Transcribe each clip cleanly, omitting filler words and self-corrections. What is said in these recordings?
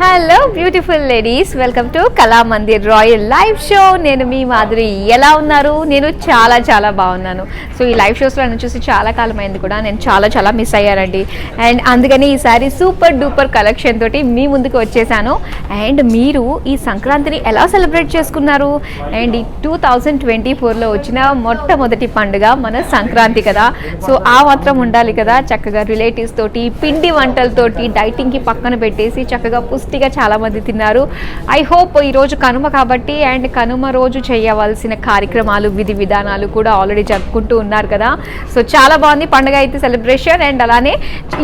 Hello beautiful ladies, welcome to Kalamandir royal live show. నేను మీ మాధురి. ఎలా ఉన్నారు? నేను చాలా చాలా బాగున్నాను. సో ఈ లైవ్ షోస్లో నన్ను చూసి చాలా కాలం అయింది కూడా, నేను చాలా మిస్ అయ్యానండి. అండ్ అందుకని ఈసారి సూపర్ డూపర్ కలెక్షన్ తోటి మీ ముందుకు వచ్చేసాను. అండ్ మీరు ఈ సంక్రాంతిని ఎలా సెలబ్రేట్ చేసుకున్నారు? అండ్ ఈ 2024లో వచ్చిన మొట్టమొదటి పండుగ మన సంక్రాంతి కదా. సో ఆ మాత్రం ఉండాలి కదా, చక్కగా రిలేటివ్స్ తోటి పిండి వంటలతోటి డైటింగ్కి పక్కన పెట్టేసి చక్కగా పుష్టిగా చాలామంది తిన్నారు. ఐ హోప్ ఈరోజు కనుమ కాబట్టి, అండ్ కనుమ రోజు చేయవలసిన కార్యక్రమాలు విధి విధానాలు కూడా ఆల్రెడీ జరుపుకుంటూ ఉన్నారు కదా. సో చాలా బాగుంది పండుగ అయితే సెలబ్రేషన్. అండ్ అలానే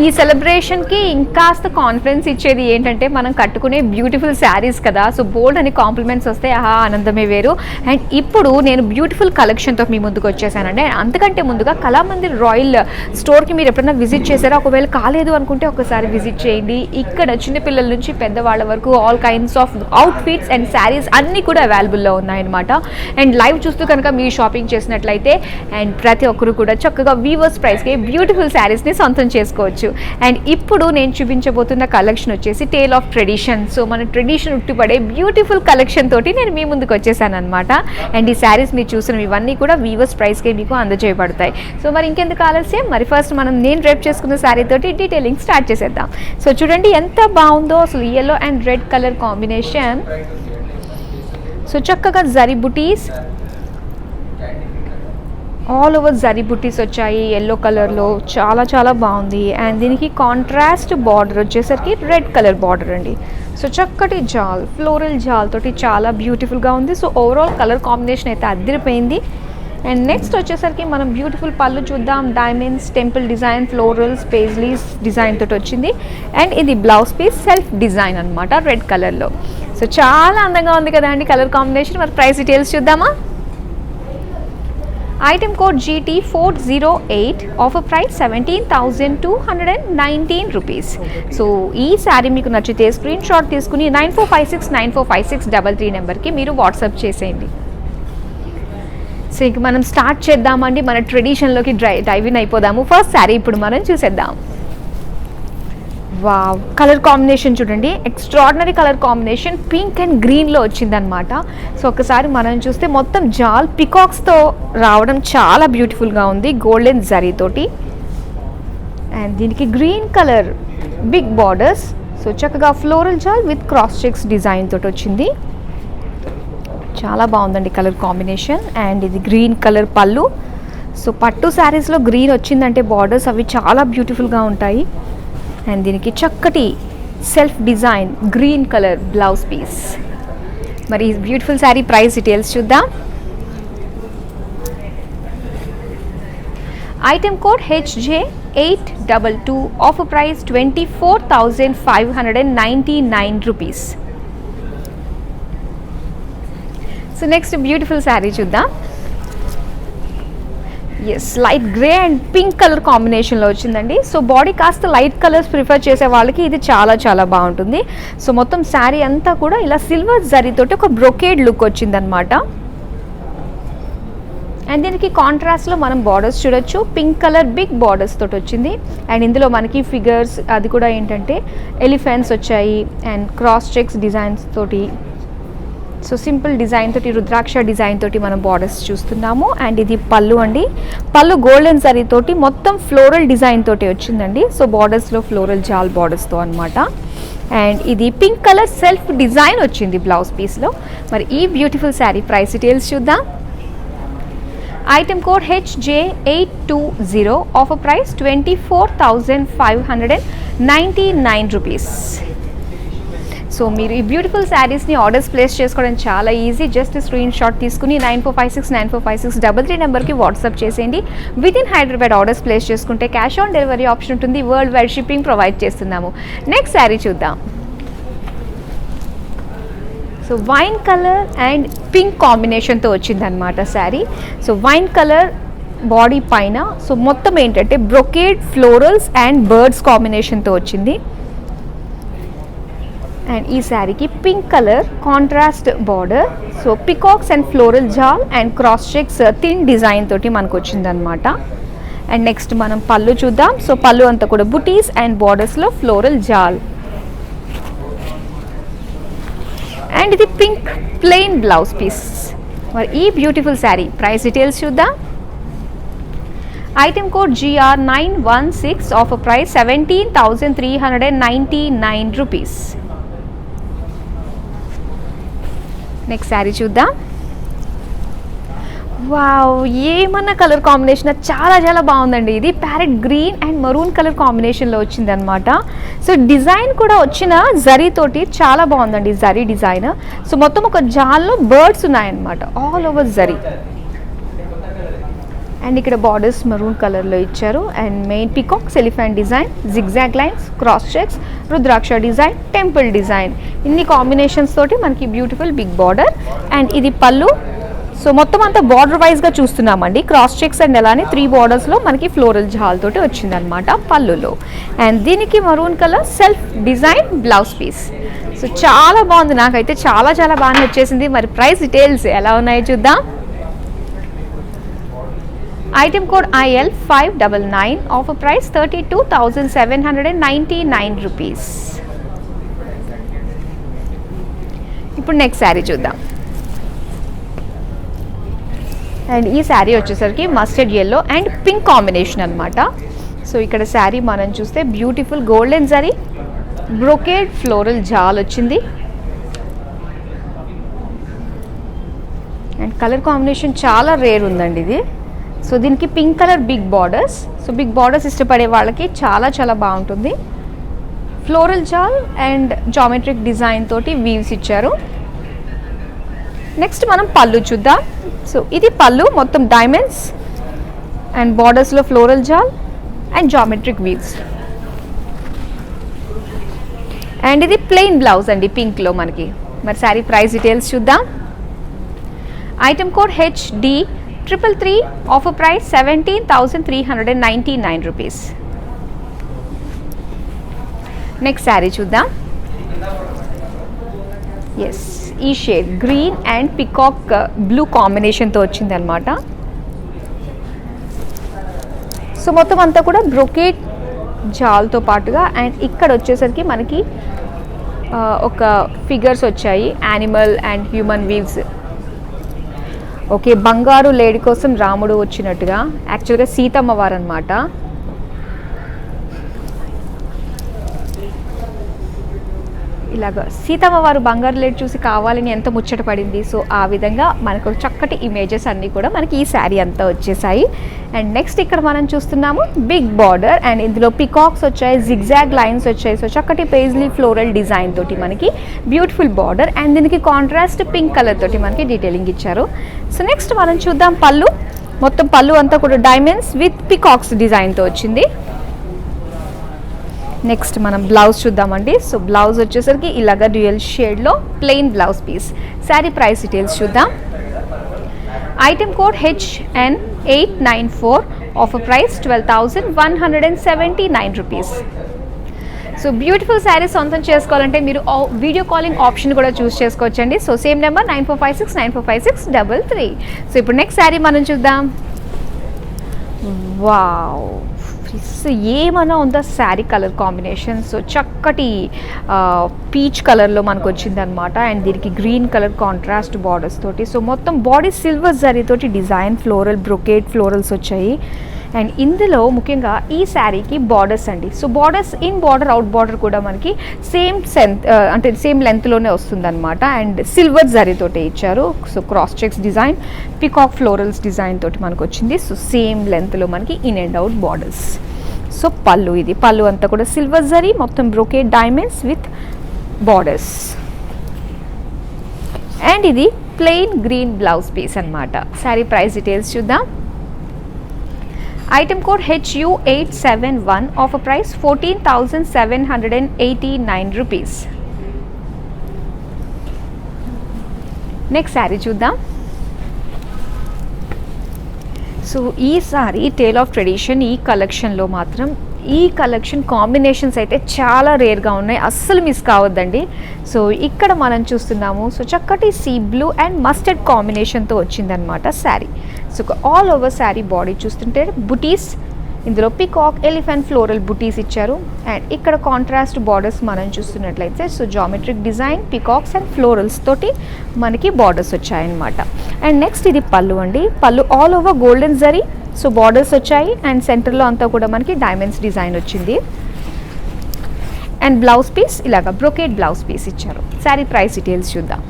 ఈ సెలబ్రేషన్కి ఇంకాస్త కాన్ఫిడెన్స్ ఇచ్చేది ఏంటంటే మనం కట్టుకునే బ్యూటిఫుల్ శారీస్ కదా. సో బోల్డ్ అని కాంప్లిమెంట్స్ వస్తే ఆనందమే వేరు. అండ్ ఇప్పుడు నేను బ్యూటిఫుల్ కలెక్షన్తో మీ ముందుకు వచ్చేసానండి. అంతకంటే ముందుగా కళామందిర్ రాయల్ స్టోర్కి మీరు ఎప్పుడైనా విజిట్ చేశారో, ఒకవేళ కాలేదు అనుకుంటే ఒకసారి విజిట్ చేయండి. ఇక్కడ చిన్నపిల్లల నుంచి పెద్దవాళ్ళ వరకు all kinds of outfits and saris అన్నీ కూడా అవైలబుల్లో ఉన్నాయన్నమాట. అండ్ లైవ్ చూస్తూ కనుక మీరు షాపింగ్ చేసినట్లయితే అండ్ ప్రతి ఒక్కరు కూడా చక్కగా వీవర్స్ ప్రైస్కి బ్యూటిఫుల్ శారీస్ని సొంతం చేసుకోవచ్చు. అండ్ ఇప్పుడు నేను చూపించబోతున్న కలెక్షన్ వచ్చేసి టేల్ ఆఫ్ ట్రెడిషన్. సో మన ట్రెడిషన్ ఉట్టిపడే బ్యూటిఫుల్ కలెక్షన్ తోటి నేను మీ ముందుకు వచ్చేసాను అనమాట. అండ్ ఈ శారీస్ మీరు చూసిన ఇవన్నీ కూడా వీవర్స్ ప్రైస్కి మీకు అందజేయబడతాయి. సో మరి ఇంకెందుకు ఆలస్యం, మరి ఫస్ట్ నేను రేప్ చేసుకున్న శారీ తోటి డీటెయిలింగ్ స్టార్ట్ చేసేద్దాం. సో చూడండి ఎంత బాగుందో అసలు, yellow and red color combination. So చక్కగా జరీ బుటీస్, ఆల్ ఓవర్ జరీ బుటీస్ వచ్చాయి ఎల్లో కలర్లో, చాలా బాగుంది. అండ్ దీనికి కాంట్రాస్ట్ బార్డర్ వచ్చేసరికి రెడ్ కలర్ బార్డర్ అండి. సో చక్కటి జాల్, ఫ్లోరల్ జాల్ తోటి చాలా బ్యూటిఫుల్గా ఉంది. సో ఓవరాల్ కలర్ కాంబినేషన్ అయితే అదిరిపోయింది. అండ్ నెక్స్ట్ వచ్చేసరికి మనం బ్యూటిఫుల్ పళ్ళు చూద్దాం. Diamonds, temple design, florals, paisleys design తోటి వచ్చింది. అండ్ ఇది బ్లౌజ్ పీస్ సెల్ఫ్ డిజైన్ అనమాట రెడ్ కలర్లో. సో చాలా అందంగా ఉంది కదా అండి కలర్ కాంబినేషన్. మరి ప్రైస్ డీటెయిల్స్ చూద్దామా? Item code GT408, offer price 17,219 rupees. So ఈ శారీ మీకు నచ్చితే స్క్రీన్ షాట్ తీసుకుని 9456 నెంబర్కి మీరు వాట్సాప్ చేసేయండి. సో ఇంక మనం స్టార్ట్ చేద్దామండి, మన ట్రెడిషన్లోకి డైవ్ ఇన్ అయిపోదాము. ఫస్ట్ శారీ ఇప్పుడు మనం చూసేద్దాం. వావ్, కలర్ కాంబినేషన్ చూడండి, extraordinary colour combination, pink and గ్రీన్లో వచ్చిందనమాట. సో ఒకసారి మనం చూస్తే మొత్తం జాల్ పికాక్స్తో రావడం చాలా బ్యూటిఫుల్గా ఉంది, గోల్డెన్ జరీతోటి. అండ్ దీనికి green colour big borders. So చక్కగా ఫ్లోరల్ జాల్ విత్ క్రాస్ చెక్స్ డిజైన్ తోటి వచ్చింది. చాలా బాగుందండి కలర్ కాంబినేషన్. అండ్ ఇది గ్రీన్ కలర్ పళ్ళు. సో పట్టు శారీస్లో గ్రీన్ వచ్చిందంటే బార్డర్స్ అవి చాలా బ్యూటిఫుల్గా ఉంటాయి. అండ్ దీనికి చక్కటి self design green colour blouse piece. మరి ఈ బ్యూటిఫుల్ శారీ ప్రైస్ డీటెయిల్స్ చూద్దాం. Item code HJ822, offer price 24,599 rupees. So next beautiful sari చూద్దాం. Yes, light grey and pink colour కాంబినేషన్లో వచ్చిందండి. సో బాడీ కాస్త లైట్ కలర్స్ ప్రిఫర్ చేసే వాళ్ళకి ఇది చాలా బాగుంటుంది. సో మొత్తం శారీ అంతా కూడా ఇలా సిల్వర్ జరీతోటి ఒక బ్రొకేడ్ లుక్ వచ్చిందనమాట. అండ్ దీనికి కాంట్రాస్ట్లో మనం బార్డర్స్ చూడొచ్చు, పింక్ కలర్ బిగ్ బార్డర్స్ తోటి వచ్చింది. అండ్ ఇందులో మనకి ఫిగర్స్ అది కూడా ఏంటంటే ఎలిఫెంట్స్ వచ్చాయి అండ్ క్రాస్ చెక్స్ డిజైన్స్ తోటి. సో సింపుల్ డిజైన్ తోటి, రుద్రాక్ష డిజైన్ తోటి మనం బార్డర్స్ చూస్తున్నాము. అండ్ ఇది పళ్ళు అండి, పళ్ళు గోల్డెన్ జరీ తోటి మొత్తం ఫ్లోరల్ డిజైన్ తోటి వచ్చిందండి. సో బార్డర్స్లో ఫ్లోరల్ జాల్ బార్డర్స్తో అనమాట. అండ్ ఇది పింక్ కలర్ సెల్ఫ్ డిజైన్ వచ్చింది బ్లౌజ్ పీస్లో. మరి ఈ బ్యూటిఫుల్ శారీ ప్రైస్ డీటెయిల్స్ చూద్దాం. Item code HJ820, offer price 24,599 rupees. So మీరు ఈ బ్యూటిఫుల్ శారీస్ని ఆర్డర్స్ ప్లేస్ చేసుకోవడం చాలా ఈజీ. జస్ట్ స్క్రీన్ షాట్ తీసుకుని 9456 నెంబర్కి వాట్సాప్ చేసేయండి. With in Hyderabad orders place చేసుకుంటే క్యాష్ ఆన్ డెలివరీ ఆప్షన్ ఉంటుంది. వరల్డ్ వైడ్ షిప్పింగ్ ప్రొవైడ్ చేస్తున్నాము. నెక్స్ట్ శారీ చూద్దాం. So wine colour and pink కాంబినేషన్తో వచ్చిందనమాట sari. So wine colour body పైన సో మొత్తం ఏంటంటే బ్రొకేడ్ ఫ్లోరల్స్ అండ్ బర్డ్స్ కాంబినేషన్తో వచ్చింది. అండ్ ఈ శారీకి pink colour contrast border. So peacocks and floral జాల్ and cross checks thin design తోటి మనకు వచ్చిందనమాట. అండ్ నెక్స్ట్ మనం పళ్ళు చూద్దాం. సో పళ్ళు అంతా కూడా బుటీస్ అండ్ బార్డర్స్లో ఫ్లోరల్ జాల్. అండ్ ఇది పింక్ ప్లెయిన్ బ్లౌజ్ పీస్. మరి ఈ బ్యూటిఫుల్ శారీ ప్రైస్ డీటెయిల్స్ చూద్దాం. Item code GR916, offer price 17,399 rupees. Next sari చూద్దాం. వావ్, ఏమన్నా కలర్ కాంబినేషన్ చాలా చాలా బాగుందండి. ఇది parrot green and maroon colour కాంబినేషన్లో వచ్చింది అనమాట. సో డిజైన్ కూడా వచ్చిన జరీ తోటి చాలా బాగుందండి, జరీ డిజైన్. సో మొత్తం ఒక జాల్లో బర్డ్స్ ఉన్నాయన్నమాట, ఆల్ ఓవర్ జరీ. అండ్ ఇక్కడ బార్డర్స్ మరూన్ కలర్లో ఇచ్చారు. And main peacocks, elephant design, zigzag lines, cross checks, rudraksha design, temple design, ఇన్ని కాంబినేషన్స్ తోటి మనకి బ్యూటిఫుల్ బిగ్ బార్డర్. అండ్ ఇది పళ్ళు. సో మొత్తం అంతా బార్డర్ వైజ్గా చూస్తున్నామండి. క్రాస్ చెక్స్ అండ్ అలానే 3 బార్డర్స్లో మనకి ఫ్లోరల్ జాల్ తోటి వచ్చిందనమాట పళ్ళులో. అండ్ దీనికి maroon colour self design blouse piece. So చాలా బాగుంది, నాకైతే చాలా చాలా బాగా నచ్చేసింది. మరి ప్రైస్ డీటెయిల్స్ ఎలా ఉన్నాయో చూద్దాం. Item code IL599, offer price 32,799 rupees. ఇప్పుడు నెక్స్ట్ శారీ చూద్దాం. అండ్ ఈ శారీ వచ్చేసరికి mustard yellow and pink combination అనమాట. సో ఇక్కడ శారీ మనం చూస్తే బ్యూటిఫుల్ గోల్డెన్ జరీ బ్రోకేడ్ ఫ్లోరల్ జాల్ వచ్చింది. అండ్ కలర్ కాంబినేషన్ చాలా రేర్ ఉందండి ఇది. సో దీనికి pink colour big borders. So big borders ఇష్టపడే వాళ్ళకి చాలా చాలా బాగుంటుంది. ఫ్లోరల్ జాల్ అండ్ జామెట్రిక్ డిజైన్ తోటి వీవ్స్ ఇచ్చారు. నెక్స్ట్ మనం పళ్ళు చూద్దాం. సో ఇది పళ్ళు, మొత్తం డైమండ్స్ అండ్ బార్డర్స్లో ఫ్లోరల్ జాల్ అండ్ జామెట్రిక్ వీవ్స్. అండ్ ఇది ప్లెయిన్ బ్లౌజ్ అండి పింక్లో మనకి. మరి శారీ ప్రైస్ డీటెయిల్స్ చూద్దాం. Item code HD333, offer price 17,399 rupees. Next sari చూద్దాం. ఎస్, ఈ shade green and peacock blue కాంబినేషన్తో వచ్చింది అనమాట. సో మొత్తం అంతా కూడా బ్రోకేట్ జాల్తో పాటుగా అండ్ ఇక్కడ వచ్చేసరికి మనకి ఒక ఫిగర్స్ వచ్చాయి, animal and human weaves. Okay, బంగారు లేడీ కోసం రాముడు వచ్చినట్టుగా, యాక్చువల్గా సీతమ్మ వారు అనమాట. ఇలాగ సీతమ్మ వారు బంగారు లేడీ చూసి కావాలని ఎంత ముచ్చట పడింది. సో ఆ విధంగా మనకు చక్కటి ఇమేజెస్ అన్నీ కూడా మనకి ఈ శారీ అంతా వచ్చేసాయి. అండ్ నెక్స్ట్ ఇక్కడ మనం చూస్తున్నాము బిగ్ బార్డర్ అండ్ ఇందులో పికాక్స్ వచ్చాయి, జిగ్జాగ్ లైన్స్ వచ్చాయి. సో చక్కటి పేజ్లీ ఫ్లోరల్ డిజైన్ తోటి మనకి బ్యూటిఫుల్ బార్డర్ అండ్ దీనికి కాంట్రాస్ట్ పింక్ కలర్ తోటి మనకి డీటెయిలింగ్ ఇచ్చారు. సో నెక్స్ట్ మనం చూద్దాం పళ్ళు. మొత్తం పళ్ళు అంతా కూడా డైమండ్స్ విత్ పికాక్స్ డిజైన్తో వచ్చింది. నెక్స్ట్ మనం బ్లౌజ్ చూద్దామండి. సో బ్లౌజ్ వచ్చేసరికి ఇలాగ డ్యూయల్ షేడ్లో plain blouse piece. Sari price details చూద్దాం. Item code HN894, offer price 12,179 rupees. So beautiful saris సొంతం చేసుకోవాలంటే మీరు వీడియో కాలింగ్ ఆప్షన్ కూడా చూస్ చేసుకోవచ్చండి. So same number 9456945633. సో ఇప్పుడు నెక్స్ట్ శారీ మనం చూద్దాం. వావ్, ఏమన్నా ఉందా శారీ కలర్ కాంబినేషన్. సో చక్కటి పీచ్ కలర్లో మనకు వచ్చింది అనమాట. అండ్ దీనికి గ్రీన్ కలర్ కాంట్రాస్ట్ బార్డర్స్ తోటి. సో మొత్తం బాడీ సిల్వర్ జరీతోటి డిజైన్ ఫ్లోరల్ బ్రొకేట్ ఫ్లోరల్స్ వచ్చాయి. అండ్ ఇందులో ముఖ్యంగా ఈ శారీకి బార్డర్స్ అండి. So borders in border out border కూడా మనకి అంటే సేమ్ లెంత్లోనే వస్తుందన్నమాట. అండ్ సిల్వర్ జరీతోటే ఇచ్చారు. So cross checks design, peacock florals design తోటి మనకు వచ్చింది. సో సేమ్ లెంత్లో మనకి in and out borders. So పళ్ళు, ఇది పళ్ళు అంతా కూడా సిల్వర్ జరీ, మొత్తం brocade diamonds with borders. And ఇది ప్లెయిన్ గ్రీన్ బ్లౌజ్ పీస్ అనమాట. శారీ ప్రైస్ డీటెయిల్స్ చూద్దాం. Item code HU871, offer price 14,789 rupees. Next sari చూద్దాం. సో ఈ సారీ టేల్ ఆఫ్ ట్రెడిషన్ ఈ కలెక్షన్లో మాత్రం ఈ కలెక్షన్ కాంబినేషన్స్ అయితే చాలా రేర్గా ఉన్నాయి, అస్సలు మిస్ కావద్దండి. సో ఇక్కడ మనం చూస్తున్నాము. సో చక్కటి సీ బ్లూ అండ్ మస్టర్డ్ కాంబినేషన్తో వచ్చిందనమాట sari. So all over sari body చూస్తుంటే బుటీస్ ఇందులో పికాక్ ఎలిఫెంట్ ఫ్లోరల్ బుటీస్ ఇచ్చారు. అండ్ ఇక్కడ కాంట్రాస్ట్ బార్డర్స్ మనం చూస్తున్నట్లయితే so geometric design peacocks and florals తోటి మనకి బార్డర్స్ వచ్చాయన్నమాట. అండ్ నెక్స్ట్ ఇది పళ్ళు అండి. పళ్ళు ఆల్ ఓవర్ గోల్డెన్ జరీ, సో బార్డర్స్ వచ్చాయి అండ్ సెంటర్లో అంతా కూడా మనకి డైమండ్స్ డిజైన్ వచ్చింది. అండ్ బ్లౌజ్ పీస్ ఇలాగా బ్రొకేట్ బ్లౌజ్ పీస్ ఇచ్చారు. శారీ ప్రైస్ డీటెయిల్స్ చూద్దాం.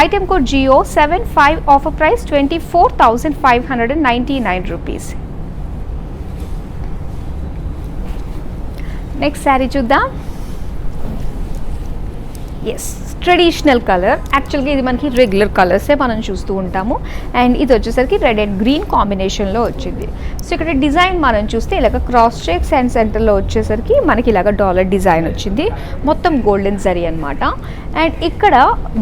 Item code GO75, offer price 24,599 rupees. Next sari చూద్దాం. Yes, traditional colour. యాక్చువల్గా ఇది మనకి రెగ్యులర్ కలర్సే మనం చూస్తూ ఉంటాము. అండ్ ఇది వచ్చేసరికి రెడ్ అండ్ గ్రీన్ కాంబినేషన్లో వచ్చింది. సో ఇక్కడ డిజైన్ మనం చూస్తే ఇలాగ క్రాస్ చెక్స్ అండ్ సెంటర్లో వచ్చేసరికి మనకి ఇలాగ డాలర్ డిజైన్ వచ్చింది. మొత్తం గోల్డెన్ జరీ అనమాట. అండ్ ఇక్కడ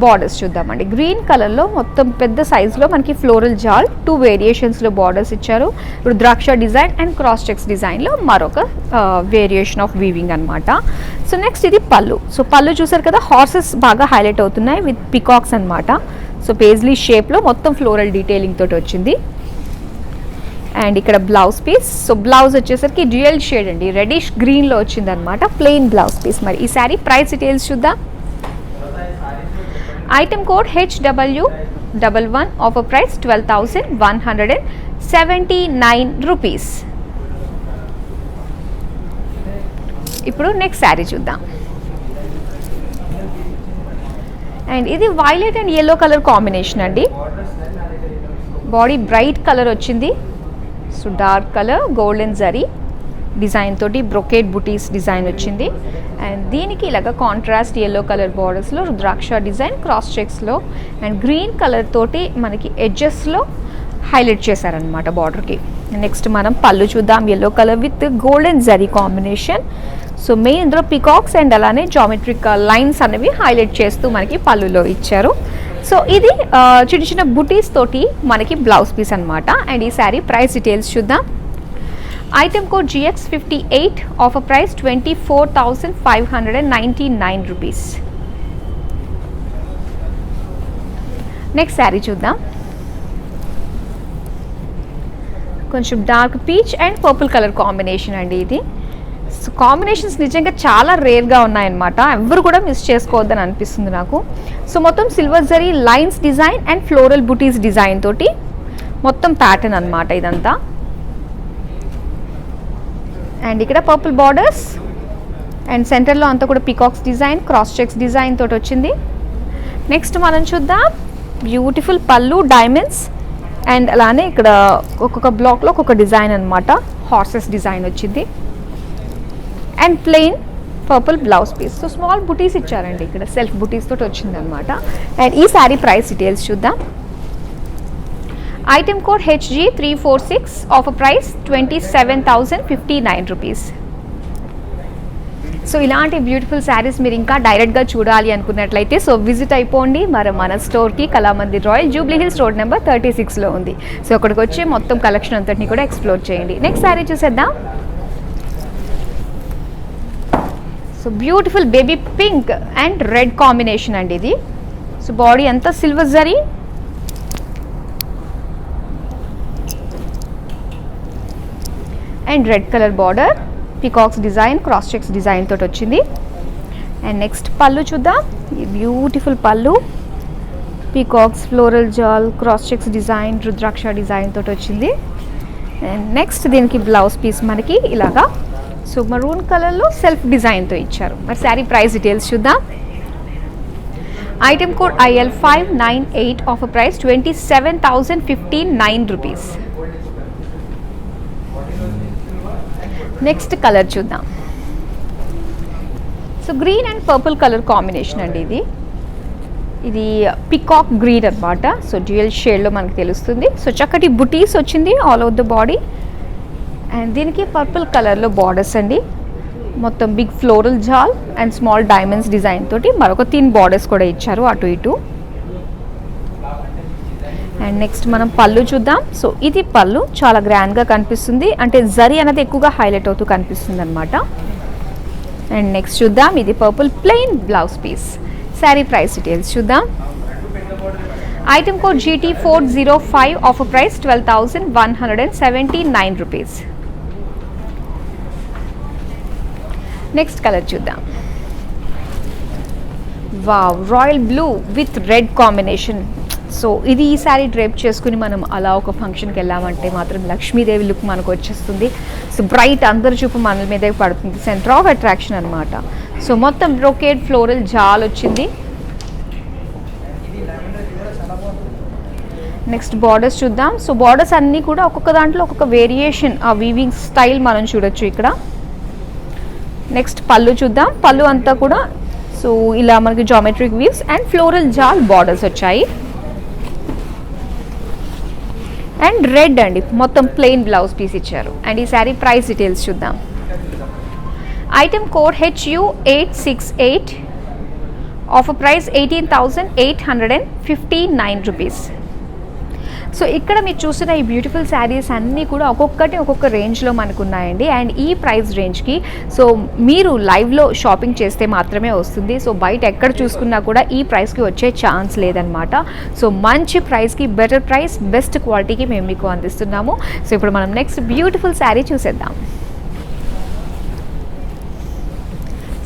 బార్డర్స్ చూద్దామండి. గ్రీన్ కలర్లో మొత్తం పెద్ద సైజులో మనకి ఫ్లోరల్ జాల్ 2 వేరియేషన్స్లో బార్డర్స్ ఇచ్చారు. రుద్రాక్ష డిజైన్ అండ్ క్రాస్ చెక్స్ డిజైన్లో మరొక వేరియేషన్ ఆఫ్ వీవింగ్ అనమాట. సో నెక్స్ట్ ఇది పళ్ళు. సో పళ్ళు చూసారు కదా, హార్సెస్ బాగా హైలైట్ అవుతున్నాయి విత్ పికాక్స్ అనమాట. సో పేజ్లీ షేప్లో మొత్తం ఫ్లోరల్ డీటెయిలింగ్ తోటి వచ్చింది. అండ్ ఇక్కడ బ్లౌజ్ పీస్. సో బ్లౌజ్ వచ్చేసరికి డ్యూయల్ షేడ్ అండి, రెడిష్ గ్రీన్లో వచ్చింది అనమాట. Plain blouse piece. మరి ఈ శారీ ప్రైస్ డీటెయిల్స్ చూద్దాం. Item code HW11, offer price 12,179 rupees. ఇప్పుడు నెక్స్ట్ శారీ చూద్దాం. అండ్ ఇది violet and yellow colour combination అండి. బాడీ బ్రైట్ కలర్ వచ్చింది. So dark colour golden zari design తోటి బ్రొకేట్ బుటీస్ డిజైన్ వచ్చింది. అండ్ దీనికి ఇలాగ కాంట్రాస్ట్ yellow కలర్ బార్డర్స్లో రుద్రాక్ష డిజైన్ క్రాస్ చెక్స్లో అండ్ గ్రీన్ కలర్ తోటి మనకి ఎడ్జెస్లో హైలైట్ చేశారనమాట బార్డర్కి. నెక్స్ట్ మనం పళ్ళు చూద్దాం. yellow colour with golden zari combination. So main ఇందులో పికాక్స్ అండ్ అలానే జామెట్రిక్ లైన్స్ అనేవి హైలైట్ చేస్తూ మనకి పళ్ళులో ఇచ్చారు. సో ఇది చిన్న చిన్న బుటీస్ తోటి మనకి బ్లౌజ్ పీస్ అనమాట. అండ్ ఈ శారీ ప్రైస్ డీటెయిల్స్ చూద్దాం. Item code GX58, offer price 24,599 rupees. Next sari చూద్దాం. కొంచెం dark peach and purple colour combination అండి ఇది. సో కాంబినేషన్స్ నిజంగా చాలా రేర్గా ఉన్నాయన్నమాట. ఎవరు కూడా మిస్ చేసుకోవద్దని అనిపిస్తుంది నాకు. సో మొత్తం silver zari lines design and floral buttis design తోటి మొత్తం ప్యాటర్న్ అనమాట ఇదంతా. అండ్ ఇక్కడ పర్పుల్ బార్డర్స్ అండ్ సెంటర్లో అంతా కూడా peacocks design cross checks design తోటి వచ్చింది. నెక్స్ట్ మనం చూద్దాం. బ్యూటిఫుల్ పళ్ళు డైమండ్స్ అండ్ అలానే ఇక్కడ ఒక్కొక్క బ్లాక్లో ఒక్కొక్క డిజైన్ అనమాట. హార్సెస్ డిజైన్ వచ్చింది and plain purple blouse piece. So small బుటీస్ ఇచ్చారండి ఇక్కడ, సెల్ఫ్ బుటీస్ తోటి వచ్చింది అనమాట. అండ్ ఈ శారీ ప్రైస్ డీటెయిల్స్ చూద్దాం. Item code HG346, offer price 27,059 rupees. So ఇలాంటి బ్యూటిఫుల్ శారీస్ మీరు ఇంకా డైరెక్ట్గా చూడాలి అనుకున్నట్లయితే సో విజిట్ అయిపోండి మన స్టోర్కి. Kalamandir royal, Jubilee Hills road number 36లో ఉంది. సో అక్కడికి వచ్చి మొత్తం కలెక్షన్ అంతటిని కూడా ఎక్స్ప్లోర్ చేయండి. నెక్స్ట్ శారీ చూసేద్దాం. So beautiful baby pink and red combination అండి ఇది. సో బాడీ అంతా సిల్వర్ జరీ and red colour border peacocks design cross checks design తోటి వచ్చింది. అండ్ నెక్స్ట్ పళ్ళు చూద్దాం. ఈ బ్యూటిఫుల్ పళ్ళు పికాక్స్ ఫ్లోరల్ జాల్ క్రాస్ చెక్స్ డిజైన్ రుద్రాక్ష డిజైన్ తోటి వచ్చింది. అండ్ నెక్స్ట్ దీనికి బ్లౌజ్ పీస్ మనకి ఇలాగా సో మరూన్ కలర్లో సెల్ఫ్ డిజైన్తో ఇచ్చారు. మరి శారీ ప్రైస్ డీటెయిల్స్ చూద్దాం. Item code IL598, offer price 27,059 rupees. Next colour చూద్దాం. So green and purple colour combination అండి ఇది. ఇది పికాక్ గ్రీన్ అనమాట. సో డ్యూయల్ షేడ్లో మనకు తెలుస్తుంది. సో చక్కటి బుటీస్ వచ్చింది all over the body. And దీనికి పర్పుల్ కలర్లో బార్డర్స్ అండి. మొత్తం బిగ్ ఫ్లోరల్ జాల్ అండ్ స్మాల్ డైమండ్స్ డిజైన్ తోటి మరొక థిన్ బార్డర్స్ కూడా ఇచ్చారు అటు ఇటు. అండ్ నెక్స్ట్ మనం పళ్ళు చూద్దాం. సో ఇది పళ్ళు చాలా గ్రాండ్గా కనిపిస్తుంది, అంటే జరీ అనేది ఎక్కువగా హైలైట్ అవుతూ కనిపిస్తుంది అనమాట. అండ్ నెక్స్ట్ చూద్దాం. ఇది purple plain blouse piece. Sari price details చూద్దాం. Item code GT405, offer price 12,179 rupees. Next colour చూద్దాం. Wow, royal blue with red combination. So ఇది ఈ శారీ డ్రేప్ చేసుకుని మనం అలా ఒక ఫంక్షన్కి వెళ్ళామంటే మాత్రం లక్ష్మీదేవి లుక్ మనకు వచ్చేస్తుంది. సో బ్రైట్ అందరి చూపు మన మీదే పడుతుంది, సెంటర్ ఆఫ్ అట్రాక్షన్ అనమాట. సో మొత్తం బ్రోకేడ్ ఫ్లోరల్ జాల్ వచ్చింది. నెక్స్ట్ బార్డర్స్ చూద్దాం. సో బార్డర్స్ అన్నీ కూడా ఒక్కొక్క దాంట్లో ఒక్కొక్క వేరియేషన్, ఆ వీవింగ్ స్టైల్ మనం చూడొచ్చు ఇక్కడ. నెక్స్ట్ పళ్ళు చూద్దాం. పళ్ళు అంతా కూడా సో ఇలా మనకి జామెట్రిక్ వీవ్స్ అండ్ ఫ్లోరల్ జాల్ బార్డర్స్ వచ్చాయి. అండ్ రెడ్ అండి, మొత్తం ప్లెయిన్ బ్లౌజ్ పీస్ ఇచ్చారు. అండ్ ఈ శారీ ప్రైస్ డీటెయిల్స్ చూద్దాం. Item code HU868, offer price 18,859 rupees. So ఇక్కడ మీరు చూసిన ఈ బ్యూటిఫుల్ శారీస్ అన్నీ కూడా ఒక్కొక్కటి ఒక్కొక్క రేంజ్లో మనకు ఉన్నాయండి. అండ్ ఈ ప్రైస్ రేంజ్కి సో మీరు లైవ్లో షాపింగ్ చేస్తే మాత్రమే వస్తుంది. సో బయట ఎక్కడ చూసుకున్నా కూడా ఈ ప్రైస్కి వచ్చే ఛాన్స్ లేదనమాట. సో మంచి ప్రైస్కి బెటర్ ప్రైస్, బెస్ట్ క్వాలిటీకి మేము మీకు అందిస్తున్నాము. సో ఇప్పుడు మనం నెక్స్ట్ బ్యూటిఫుల్ శారీ చూసేద్దాం.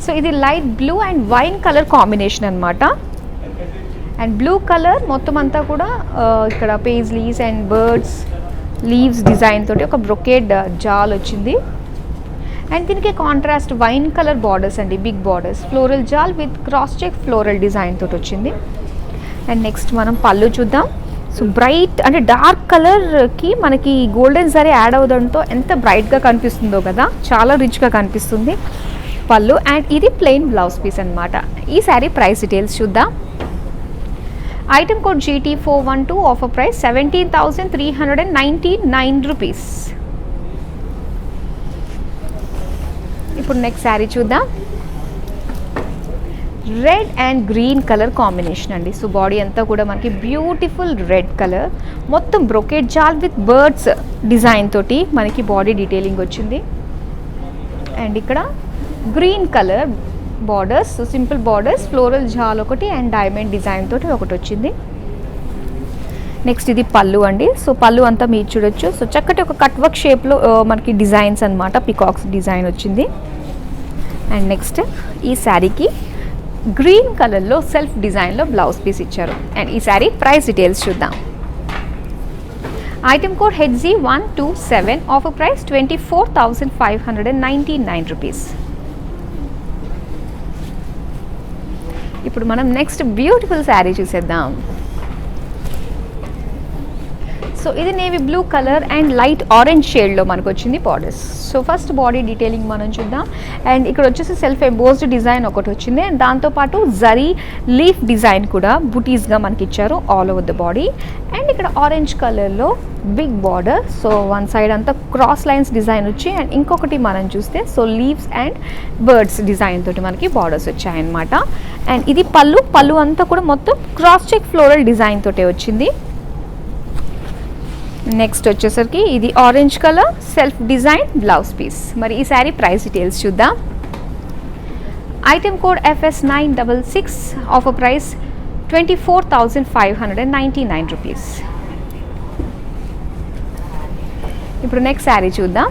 సో ఇది light blue and wine colour combination అనమాట. అండ్ బ్లూ కలర్ మొత్తం అంతా కూడా ఇక్కడ paisleys and birds leaves design తోటి ఒక బ్రొకేడ్ జాల్ వచ్చింది. అండ్ దీనికి కాంట్రాస్ట్ వైన్ కలర్ బార్డర్స్ అండి, బిగ్ బార్డర్స్, ఫ్లోరల్ జాల్ with cross check floral design తోటి వచ్చింది. అండ్ నెక్స్ట్ మనం పళ్ళు చూద్దాం. సో బ్రైట్ అంటే డార్క్ కలర్కి మనకి గోల్డెన్ జరీ యాడ్ అవడంతో ఎంత బ్రైట్గా కనిపిస్తుందో కదా, చాలా రిచ్గా కనిపిస్తుంది పళ్ళు. అండ్ ఇది ప్లెయిన్ బ్లౌజ్ పీస్ అనమాట. ఈ శారీ ప్రైస్ డీటెయిల్స్ చూద్దాం. Item code GT412, offer price 17,399 rupees. ఇప్పుడు నెక్స్ట్ శారీ చూద్దాం. Red and green colour combination అండి. సో బాడీ అంతా కూడా మనకి బ్యూటిఫుల్ రెడ్ కలర్, మొత్తం బ్రొకేట్ జాల్ విత్ బర్డ్స్ డిజైన్ తోటి మనకి బాడీ డీటెయిలింగ్ వచ్చింది. అండ్ ఇక్కడ green colour borders, simple borders, floral జాల్ ఒకటి అండ్ డైమండ్ డిజైన్ తోటి ఒకటి వచ్చింది. నెక్స్ట్ ఇది పళ్ళు అండి. సో పళ్ళు అంతా మీరు చూడొచ్చు. సో చక్కటి ఒక కట్ వర్క్ షేప్లో మనకి డిజైన్స్ అనమాట, పికాక్స్ డిజైన్ వచ్చింది. అండ్ నెక్స్ట్ ఈ శారీకి గ్రీన్ కలర్లో సెల్ఫ్ డిజైన్లో బ్లౌజ్ పీస్ ఇచ్చారు. అండ్ ఈ శారీ ప్రైస్ డీటెయిల్స్ చూద్దాం. Item code HG127, offer price 24,599 rupees. ఇప్పుడు మనం నెక్స్ట్ బ్యూటిఫుల్ శారీ చూసేద్దాం. సో ఇది navy blue colour and light orange షేడ్లో మనకు వచ్చింది borders. So first body detailing మనం చూద్దాం. అండ్ ఇక్కడ వచ్చేసి సెల్ఫ్ ఎంబోస్డ్ డిజైన్ ఒకటి వచ్చింది. అండ్ దాంతోపాటు జరీ లీఫ్ డిజైన్ కూడా బుటీస్గా మనకి ఇచ్చారు all over the body. And ఇక్కడ ఆరెంజ్ కలర్లో big border. So one side అంతా క్రాస్ లైన్స్ డిజైన్ వచ్చి అండ్ ఇంకొకటి మనం చూస్తే so leaves and birds design తోటి మనకి బార్డర్స్ వచ్చాయన్నమాట. అండ్ ఇది పళ్ళు అంతా కూడా మొత్తం క్రాస్ చెక్ ఫ్లోరల్ డిజైన్ తోటే వచ్చింది. నెక్స్ట్ వచ్చేసరికి ఇది orange colour self design blouse piece. మరి ఈ శారీ ప్రైస్ డీటెయిల్స్ చూద్దాం. Item code FS966, offer price 24,599 rupees. ఇప్పుడు నెక్స్ట్ శారీ చూద్దాం.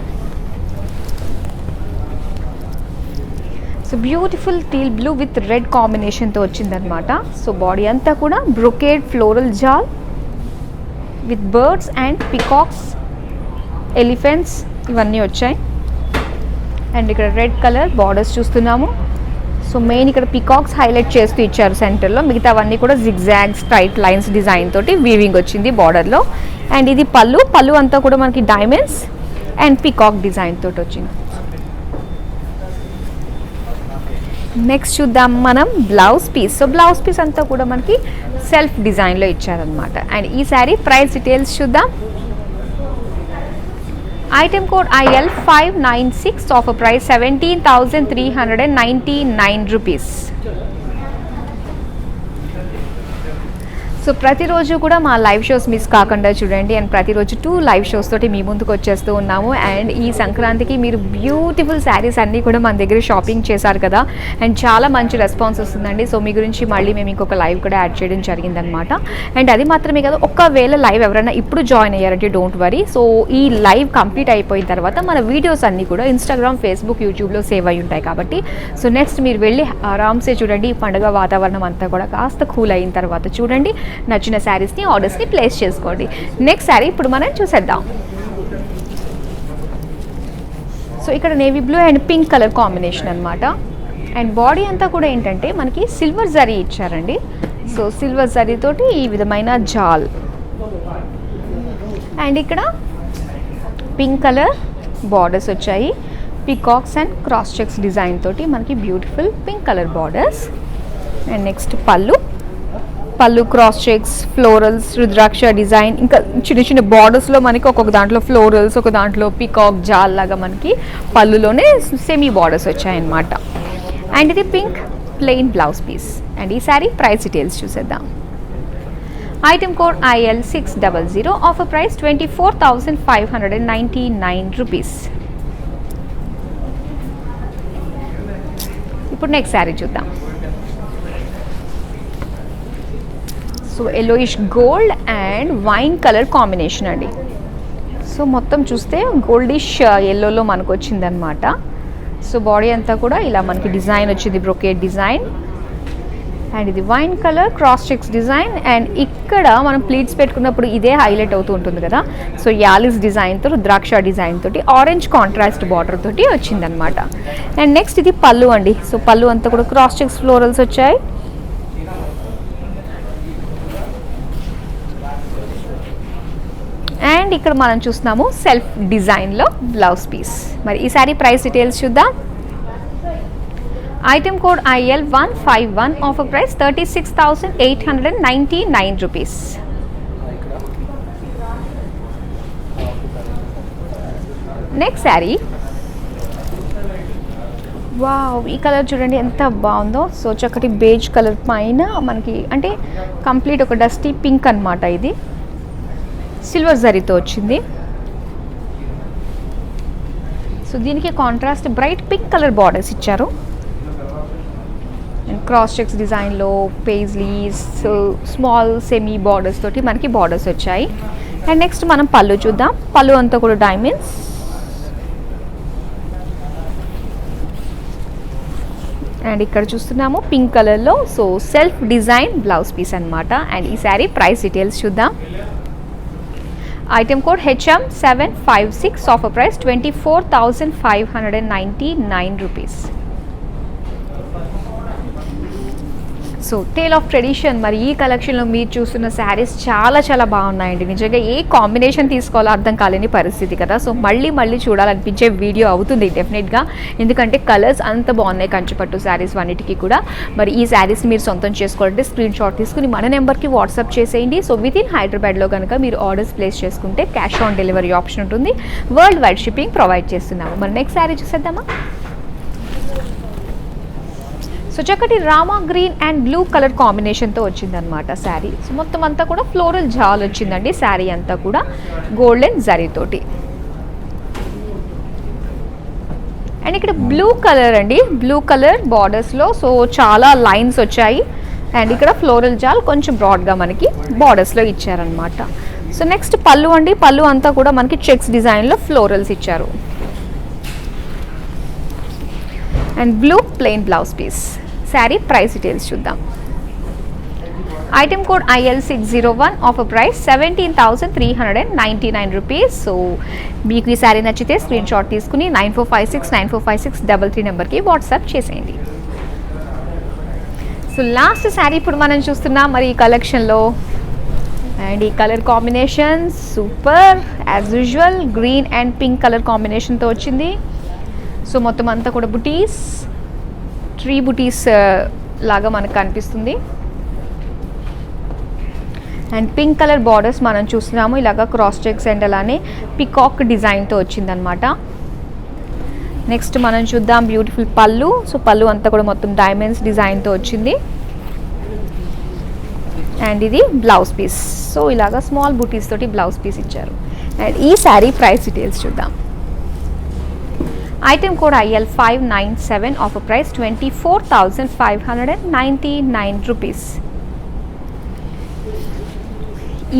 So beautiful teal blue with red కాంబినేషన్తో వచ్చిందనమాట. సో బాడీ అంతా కూడా బ్రొకేడ్ ఫ్లోరల్ జాల్ with birds and peacocks, elephants ఇవన్నీ వచ్చాయి. అండ్ ఇక్కడ రెడ్ కలర్ బార్డర్స్ చూస్తున్నాము. సో మెయిన్ ఇక్కడ పికాక్స్ హైలైట్ చేస్తూ ఇచ్చారు సెంటర్లో, మిగతావన్నీ కూడా జిగ్జాగ్ స్ట్రైట్ లైన్స్ డిజైన్ తోటి వీవింగ్ వచ్చింది బార్డర్లో. అండ్ ఇది పళ్ళు అంతా కూడా మనకి డైమండ్స్ అండ్ పికాక్ డిజైన్ తోటి వచ్చింది. నెక్స్ట్ చూద్దాం మనం blouse piece. So blouse piece అంతా కూడా మనకి సెల్ఫ్ డిజైన్లో ఇచ్చారనమాట. అండ్ ఈ శారీ ప్రైస్ డీటెయిల్స్ చూద్దాం. Item code IL596, offer price 17,399 rupees. So ప్రతిరోజు కూడా మా లైవ్ షోస్ మిస్ కాకుండా చూడండి. అండ్ ప్రతిరోజు 2 లైవ్ షోస్ తోటి మీ ముందుకు వచ్చేస్తూ ఉన్నాము. అండ్ ఈ సంక్రాంతికి మీరు బ్యూటిఫుల్ శారీస్ అన్నీ కూడా మన దగ్గర షాపింగ్ చేశారు కదా, అండ్ చాలా మంచి రెస్పాన్స్ వస్తుందండి. సో మీ గురించి మళ్ళీ మేము ఇంకొక లైవ్ కూడా యాడ్ చేయడం జరిగిందనమాట. అండ్ అది మాత్రమే కాదు, ఒకవేళ లైవ్ ఎవరైనా ఇప్పుడు జాయిన్ అయ్యారంటే డోంట్ వరీ. సో ఈ లైవ్ కంప్లీట్ అయిపోయిన తర్వాత మన వీడియోస్ అన్నీ కూడా ఇన్స్టాగ్రామ్, ఫేస్బుక్, యూట్యూబ్లో సేవ్ అయి ఉంటాయి కాబట్టి సో నెక్స్ట్ మీరు వెళ్ళి ఆరామ్సే చూడండి. ఈ పండుగ వాతావరణం అంతా కూడా కాస్త కూల్ అయిన తర్వాత చూడండి, నచ్చిన శారీస్ని, ఆర్డర్స్ని ప్లేస్ చేసుకోండి. నెక్స్ట్ శారీ ఇప్పుడు మనం చూసేద్దాం. సో ఇక్కడ navy blue and pink colour combination అనమాట. అండ్ బాడీ అంతా కూడా ఏంటంటే మనకి సిల్వర్ జరీ ఇచ్చారండి. సో సిల్వర్ జరీ తోటి ఈ విధమైన జాల్, అండ్ ఇక్కడ పింక్ కలర్ బార్డర్స్ వచ్చాయి. Peacocks and cross checks design తోటి మనకి beautiful pink colour borders. And next పళ్ళు క్రాస్ చెక్స్, ఫ్లోరల్స్, రుద్రాక్ష డిజైన్, ఇంకా చిన్న చిన్న బార్డర్స్లో మనకి ఒక్కొక్క దాంట్లో ఫ్లోరల్స్, ఒక దాంట్లో పికాక్ జాల్ లాగా మనకి పళ్ళులోనే సెమీ బార్డర్స్ వచ్చాయన్నమాట. అండ్ ఇది pink plain blouse piece. And ఈ శారీ ప్రైస్ డీటెయిల్స్ చూసేద్దాం. Item code IL600, offer price 24,599 rupees. ఇప్పుడు నెక్స్ట్ శారీ చూద్దాం. So yellowish gold and wine colour combination అండి. సో మొత్తం చూస్తే గోల్డిష్ ఎల్లోలో మనకు వచ్చిందనమాట. సో బాడీ అంతా కూడా ఇలా మనకి డిజైన్ వచ్చింది, బ్రొకేట్ డిజైన్. అండ్ ఇది wine colour cross checks design. And ఇక్కడ మనం ప్లీట్స్ పెట్టుకున్నప్పుడు ఇదే హైలైట్ అవుతూ ఉంటుంది కదా. సో యాలిస్ డిజైన్తో, రుద్రాక్ష డిజైన్ తోటి, ఆరెంజ్ కాంట్రాస్ట్ బార్డర్ తోటి వచ్చిందనమాట. అండ్ నెక్స్ట్ ఇది పళ్ళు అండి. సో పళ్ళు అంతా కూడా క్రాస్ చెక్స్ ఫ్లోరల్స్ వచ్చాయి. అండ్ ఇక్కడ మనం చూస్తున్నాము సెల్ఫ్ డిజైన్లో బ్లౌజ్ పీస్. మరి ఈ సారీ ప్రైస్ డీటెయిల్స్ చూద్దాం. Item code IL151, offer price 36,899 rupees. Next sari, wow, ఈ కలర్ చూడండి ఎంత బాగుందో. సో చక్కటి బేజ్ కలర్ పైన మనకి అంటే కంప్లీట్ ఒక డస్టీ పింక్ అనమాట. ఇది సిల్వర్ జరీతో వచ్చింది. సో దీనికి contrast bright pink colour borders ఇచ్చారు. అండ్ క్రాస్ చెక్స్ డిజైన్లో పేజ్లీస్, స్మాల్ సెమీ బార్డర్స్ తోటి మనకి బార్డర్స్ వచ్చాయి. అండ్ నెక్స్ట్ మనం పళ్ళు చూద్దాం. పళ్ళు అంతా కూడా డైమండ్స్. అండ్ ఇక్కడ చూస్తున్నాము పింక్ కలర్లో. So self design blouse piece అనమాట. అండ్ ఈ శారీ ప్రైస్ డీటెయిల్స్ చూద్దాం. Item code HM756, offer price 24,599 rupees. So tale of tradition, మరి ఈ కలెక్షన్లో మీరు చూస్తున్న శారీస్ చాలా చాలా బాగున్నాయండి. నిజంగా ఏ కాంబినేషన్ తీసుకోవాలో అర్థం కాలేని పరిస్థితి కదా. సో మళ్ళీ చూడాలనిపించే వీడియో అవుతుంది డెఫినెట్గా, ఎందుకంటే కలర్స్ అంత బాగున్నాయి కంచిపట్టు శారీస్ అన్నిటికీ కూడా. మరి ఈ శారీస్ని మీరు సొంతం చేసుకోవాలంటే స్క్రీన్ షాట్ తీసుకుని మన నెంబర్కి వాట్సాప్ చేసేయండి. సో వితిన్ హైదరాబాద్లో కనుక మీరు ఆర్డర్స్ ప్లేస్ చేసుకుంటే క్యాష్ ఆన్ డెలివరీ ఆప్షన్ ఉంటుంది. వరల్డ్ వైడ్ షిప్పింగ్ ప్రొవైడ్ చేస్తున్నాము. మరి నెక్స్ట్ శారీ చూసేద్దామా. సో చక్కటి Rama green and blue colour కాంబినేషన్తో వచ్చిందనమాట శారీ. సో మొత్తం అంతా కూడా ఫ్లోరల్ జాల్ వచ్చిందండి. శారీ అంతా కూడా గోల్డెన్ జరీతోటి. అండ్ ఇక్కడ బ్లూ కలర్ అండి, బ్లూ కలర్ బార్డర్స్లో సో చాలా లైన్స్ వచ్చాయి. అండ్ ఇక్కడ ఫ్లోరల్ జాల్ కొంచెం బ్రాడ్గా మనకి బార్డర్స్లో ఇచ్చారనమాట. సో నెక్స్ట్ పళ్ళు అండి. పళ్ళు అంతా కూడా మనకి చెక్స్ డిజైన్లో ఫ్లోరల్స్ ఇచ్చారు. And blue plain blouse piece. Sari price details చూద్దాం. Item code IL601, offer price 17,399 rupees. So మీకు ఈ శారీ నచ్చితే స్క్రీన్ షాట్ తీసుకుని 9456 నెంబర్కి వాట్సాప్ చేసేయండి. సో లాస్ట్ శారీ ఇప్పుడు మనం చూస్తున్నాం మరి ఈ కలెక్షన్లో. అండ్ ఈ colour combination super as usual, green and pink colour కాంబినేషన్తో వచ్చింది. సో మొత్తం అంతా కూడా బుటీస్, ట్రీ బుటీస్ లాగా మనకు కనిపిస్తుంది. అండ్ పింక్ కలర్ బార్డర్స్ మనం చూస్తున్నాము ఇలాగా క్రాస్ చెక్స్ అండ్ అలానే పికాక్ డిజైన్తో వచ్చిందనమాట. నెక్స్ట్ మనం చూద్దాం బ్యూటిఫుల్ పళ్ళు. సో పళ్ళు అంతా కూడా మొత్తం డైమండ్స్ డిజైన్తో వచ్చింది. అండ్ ఇది బ్లౌజ్ పీస్. సో ఇలాగా స్మాల్ బూటీస్ తోటి బ్లౌజ్ పీస్ ఇచ్చారు. అండ్ ఈ శారీ ప్రైస్ డీటెయిల్స్ చూద్దాం. Item code IL 597, offer price 24,599 rupees.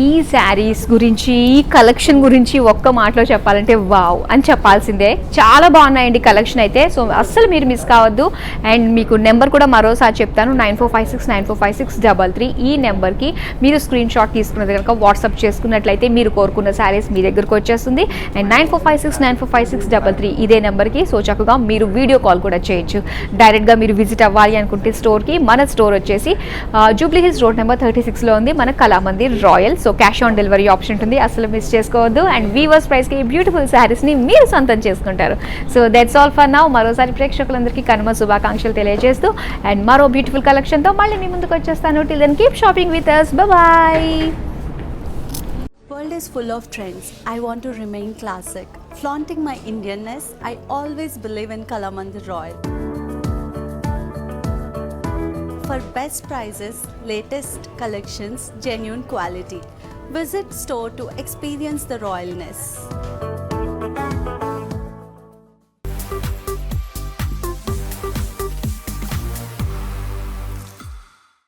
ఈ శారీస్ గురించి, ఈ కలెక్షన్ గురించి ఒక్క మాటలో చెప్పాలంటే వావ్ అని చెప్పాల్సిందే. చాలా బాగున్నాయండి కలెక్షన్ అయితే. సో అస్సలు మీరు మిస్ కావద్దు. అండ్ మీకు నెంబర్ కూడా మరోసారి చెప్తాను, 9456945633. ఈ నెంబర్కి మీరు స్క్రీన్ షాట్ తీసుకున్నది కనుక వాట్సాప్ చేసుకున్నట్లయితే మీరు కోరుకున్న శారీస్ మీ దగ్గరకు వచ్చేస్తుంది. అండ్ 9456945633 ఇదే నెంబర్కి సో చక్కగా మీరు వీడియో కాల్ కూడా చేయొచ్చు. డైరెక్ట్గా మీరు విజిట్ అవ్వాలి అనుకుంటే స్టోర్కి, మన స్టోర్ వచ్చేసి జూబ్లీ హిల్స్ రోడ్ నెంబర్ 36లో ఉంది, మన Kalamandir royal. So cash on delivery option ఉంటుంది, అసలు మిస్ చేసుకోవద్దు. అండ్ వీవర్స్ ప్రైస్కి బ్యూటిఫుల్ శారీస్ని మీరు సొంతం చేసుకుంటారు. So that's all for now. మరోసారి ప్రేక్షకులందరికీ కనుమ శుభాకాంక్షలు తెలియజేస్తూ అండ్ మరో బ్యూటిఫుల్ కలెక్షన్తో మళ్ళీ మీ ముందుకు వచ్చేస్తాను. Till then keep shopping with us. Bye-bye. World is full of trends. I want to remain classic. Flaunting my Indianness, I always believe in Kalamandir Royal. For best prices, latest collections, genuine quality. Visit store to experience the royalness.